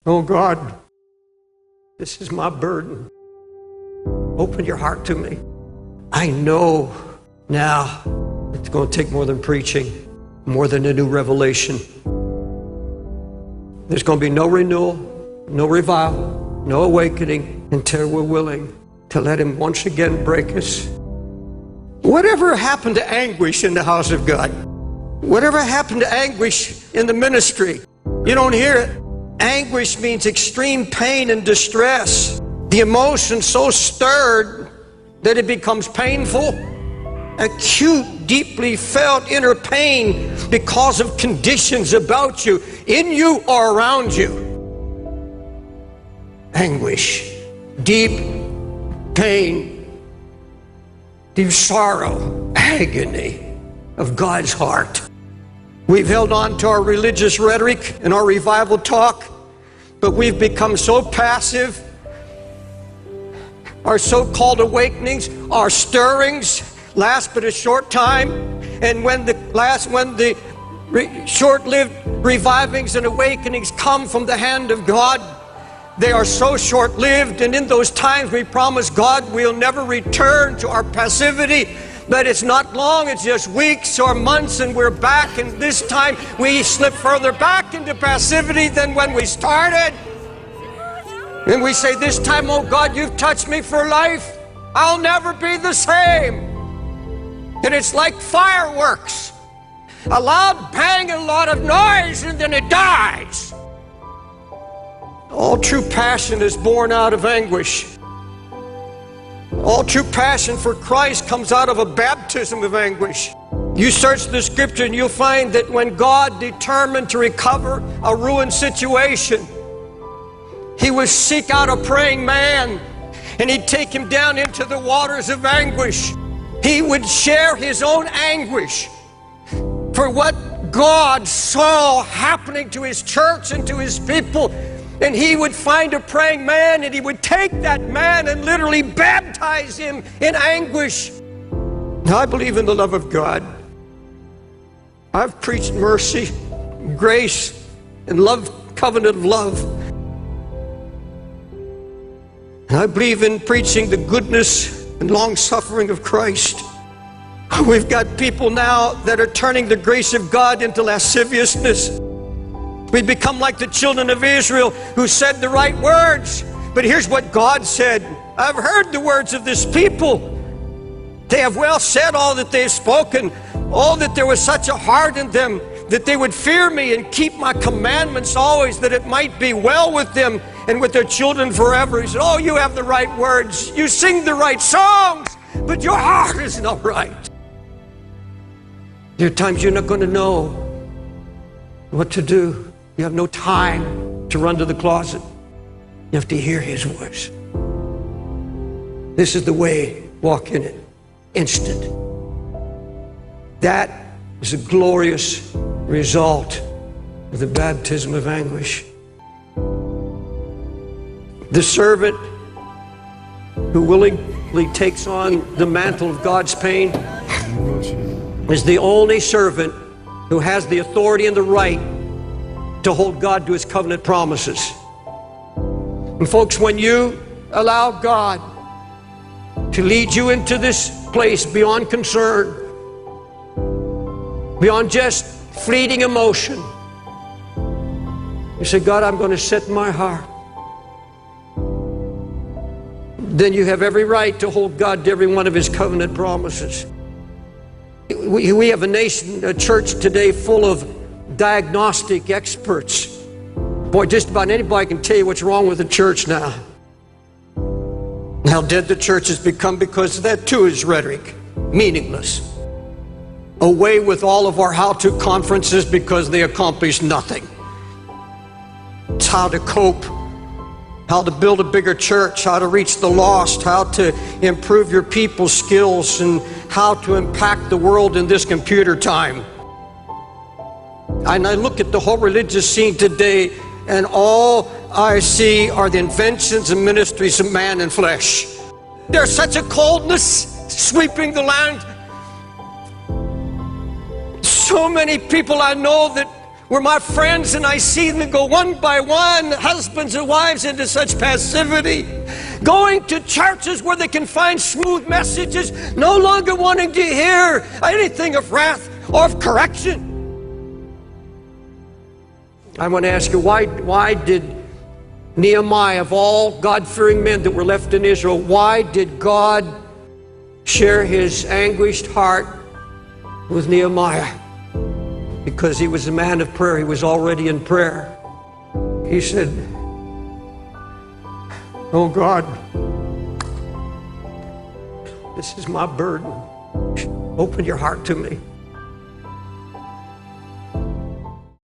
Oh God, this is my burden. Open your heart to me. I know now it's going to take more than preaching, more than a new revelation. There's going to be no renewal, no revival, no awakening until we're willing to let Him once again break us. Whatever happened to anguish in the house of God? Whatever happened to anguish in the ministry? You don't hear it. Anguish means extreme pain and distress. The emotion so stirred that it becomes painful. Acute, deeply felt inner pain because of conditions about you, in you or around you. Anguish, deep pain, deep sorrow, agony of God's heart. We've held on to our religious rhetoric and our revival talk, but we've become so passive. Our so-called awakenings, our stirrings last but a short time, and when the short-lived revivings and awakenings come from the hand of God, they are so short-lived, and in those times we promise God we'll never return to our passivity. But it's not long, it's just weeks or months, and we're back, and this time we slip further back into passivity than when we started. And we say, this time, oh God, you've touched me for life. I'll never be the same. And it's like fireworks. A loud bang, a lot of noise, and then it dies. All true passion is born out of anguish. All true passion for Christ comes out of a baptism of anguish. You search the scripture and you'll find that when God determined to recover a ruined situation, He would seek out a praying man and He'd take him down into the waters of anguish. He would share his own anguish for what God saw happening to His church and to His people. And he would find a praying man, and he would take that man and literally baptize him in anguish. Now, I believe in the love of God. I've preached mercy, grace, and love, covenant of love. And I believe in preaching the goodness and long-suffering of Christ. We've got people now that are turning the grace of God into lasciviousness. We've become like the children of Israel who said the right words. But here's what God said. I've heard the words of this people. They have well said all that they've spoken. Oh, that there was such a heart in them that they would fear me and keep my commandments always, that it might be well with them and with their children forever. He said, oh, you have the right words. You sing the right songs, but your heart is not right. There are times you're not going to know what to do. You have no time to run to the closet. You have to hear His voice. This is the way, walk in it, instant. That is a glorious result of the baptism of anguish. The servant who willingly takes on the mantle of God's pain is the only servant who has the authority and the right to hold God to His covenant promises. And folks, when you allow God to lead you into this place beyond concern, beyond just fleeting emotion, you say, God, I'm going to set my heart. Then you have every right to hold God to every one of His covenant promises. We have a nation, a church today full of diagnostic experts. Boy, just about anybody can tell you what's wrong with the church now. How dead the church has become because that too is rhetoric, meaningless. Away with all of our how-to conferences because they accomplish nothing. It's how to cope, how to build a bigger church, how to reach the lost, how to improve your people's skills, and how to impact the world in this computer time. And I look at the whole religious scene today, and all I see are the inventions and ministries of man and flesh. There's such a coldness sweeping the land. So many people I know that where my friends and I see them go one by one, husbands and wives, into such passivity. Going to churches where they can find smooth messages, no longer wanting to hear anything of wrath or of correction. I want to ask you, why did Nehemiah, of all God-fearing men that were left in Israel, why did God share his anguished heart with Nehemiah? Because he was a man of prayer. He was already in prayer. He said, oh God, this is my burden. Open your heart to me.